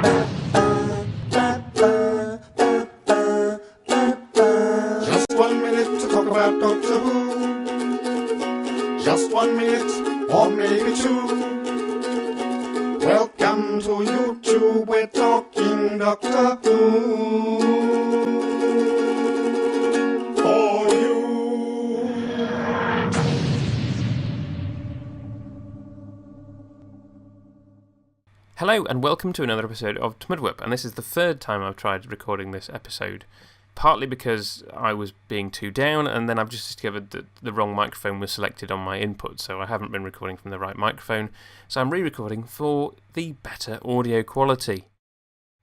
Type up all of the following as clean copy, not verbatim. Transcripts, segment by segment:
Just 1 minute to talk about Doctor Who. Just 1 minute, or maybe two. Welcome to YouTube, we're talking Doctor Who. For you. Hello and welcome to another episode of TMDWP, and this is the third time I've tried recording this episode. Partly because I was being too down, and then I've just discovered that the wrong microphone was selected on my input, so I haven't been recording from the right microphone, so I'm re-recording for the better audio quality.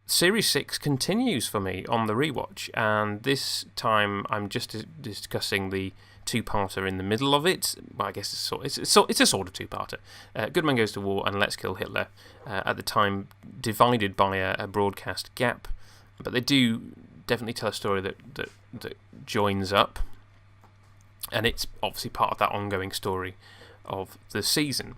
Series 6 continues for me on the Rewatch, and this time I'm just discussing the two-parter in the middle of it. Well, I guess it's a sort of two-parter. Good Man Goes to War and Let's Kill Hitler, at the time divided by a broadcast gap, but they do definitely tell a story that joins up, and it's obviously part of that ongoing story of the season.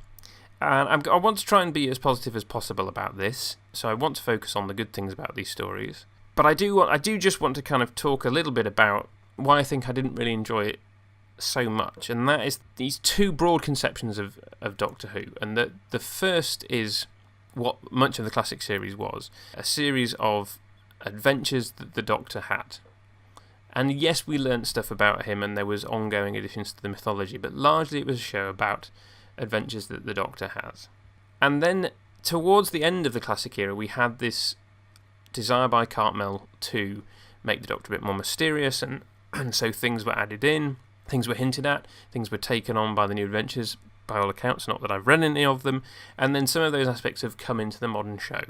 And I want to try and be as positive as possible about this, so I want to focus on the good things about these stories. But I do just want to kind of talk a little bit about why I think I didn't really enjoy it so much, and that is these two broad conceptions of Doctor Who. And the first is what much of the classic series was, a series of adventures that the Doctor had. And yes, we learnt stuff about him and there was ongoing additions to the mythology, but largely it was a show about adventures that the Doctor has. And then towards the end of the classic era, we had this desire by Cartmel to make the Doctor a bit more mysterious, and so things were added in, things were hinted at, things were taken on by the new adventures, by all accounts, not that I've read any of them, and then some of those aspects have come into the modern show.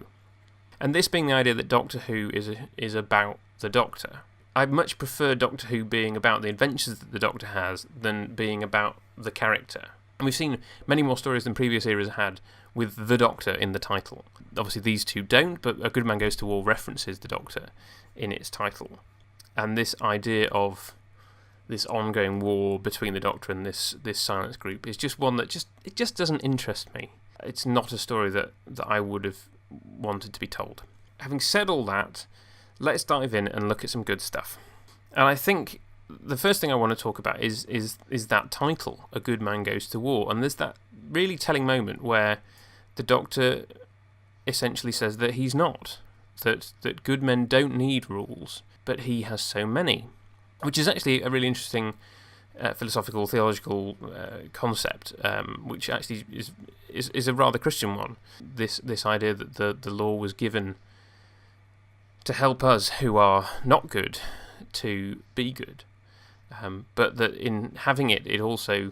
And this being the idea that Doctor Who is about the Doctor. I much prefer Doctor Who being about the adventures that the Doctor has than being about the character. And we've seen many more stories than previous eras had with the Doctor in the title. Obviously these two don't, but A Good Man Goes to War references the Doctor in its title. And this idea of this ongoing war between the Doctor and this silence group is just one that just doesn't interest me. It's not a story that I would have wanted to be told. Having said all that, let's dive in and look at some good stuff. And I think the first thing I want to talk about is that title, A Good Man Goes to War. And there's that really telling moment where the Doctor essentially says that he's not, that good men don't need rules, but he has so many, which is actually a really interesting philosophical, theological concept, which actually is a rather Christian one. This idea that the law was given to help us who are not good to be good, but that in having it also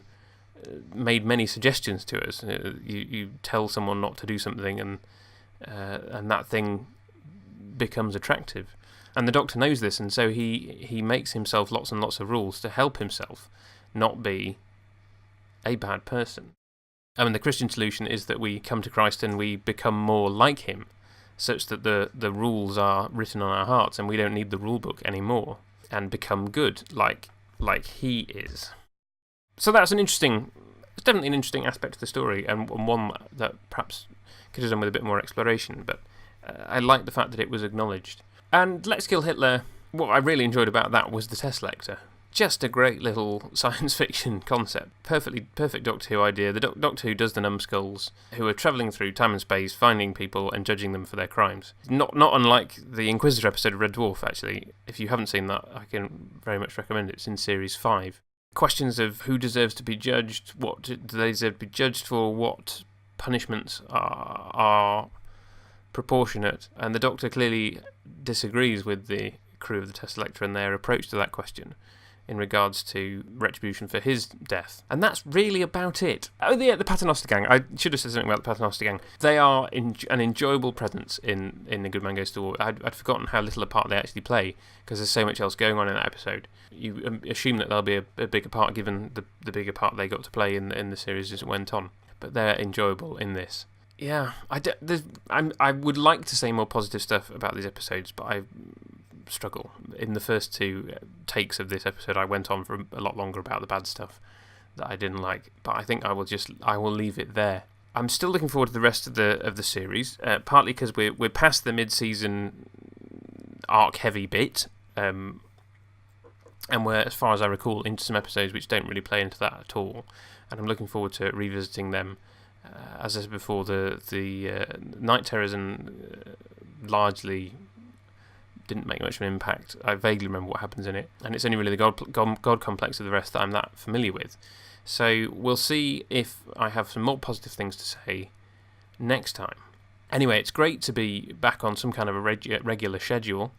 made many suggestions to us. You tell someone not to do something, and that thing becomes attractive. And the Doctor knows this, and so he makes himself lots and lots of rules to help himself not be a bad person. I mean, the Christian solution is that we come to Christ and we become more like him, such that the rules are written on our hearts and we don't need the rule book anymore, and become good like he is. So that's definitely an interesting aspect of the story, and one that perhaps could have done with a bit more exploration, but I like the fact that it was acknowledged. And Let's Kill Hitler, what I really enjoyed about that was the test lector. Just a great little science fiction concept. Perfect Doctor Who idea. The Doctor Who does the numbskulls, who are travelling through time and space, finding people and judging them for their crimes. Not unlike the Inquisitor episode of Red Dwarf, actually. If you haven't seen that, I can very much recommend it. It's in Series 5. Questions of who deserves to be judged, what do they deserve to be judged for, what punishments are proportionate, and the Doctor clearly disagrees with the crew of the Test Lector and their approach to that question in regards to retribution for his death. And that's really about it. Oh, the Paternoster Gang. I should have said something about the Paternoster Gang. They are an enjoyable presence in The Good Man Goes to War. I'd forgotten how little a part they actually play, because there's so much else going on in that episode. You assume that they'll be a bigger part, given the bigger part they got to play in the series as it went on. But they're enjoyable in this. Yeah, I would like to say more positive stuff about these episodes, but I struggle. In the first two takes of this episode, I went on for a lot longer about the bad stuff that I didn't like, but I think I will leave it there. I'm still looking forward to the rest of the series, partly because we're past the mid-season arc-heavy bit, and we're, as far as I recall, into some episodes which don't really play into that at all, and I'm looking forward to revisiting them. As I said before, the Night Terrors largely didn't make much of an impact. I vaguely remember what happens in it, and it's only really the God complex of the rest that I'm that familiar with. So we'll see if I have some more positive things to say next time. Anyway, it's great to be back on some kind of a regular schedule.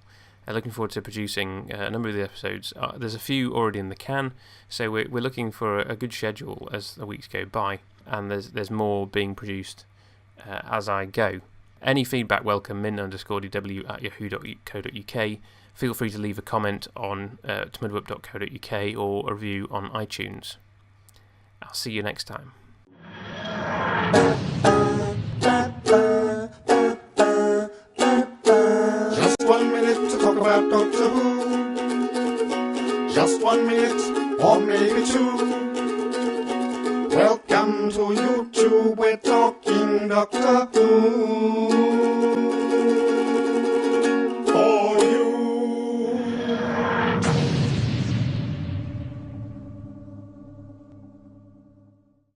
Looking forward to producing a number of the episodes. There's a few already in the can, so we're looking for a good schedule as the weeks go by, and there's more being produced as I go. Any feedback welcome, min_dw@yahoo.co.uk. Feel free to leave a comment on tmudwhip.co.uk or a review on iTunes. I'll see you next time. Just 1 minute to talk about Doctor Who. Just 1 minute, or maybe 2. Welcome to YouTube, we're talking Doctor Who.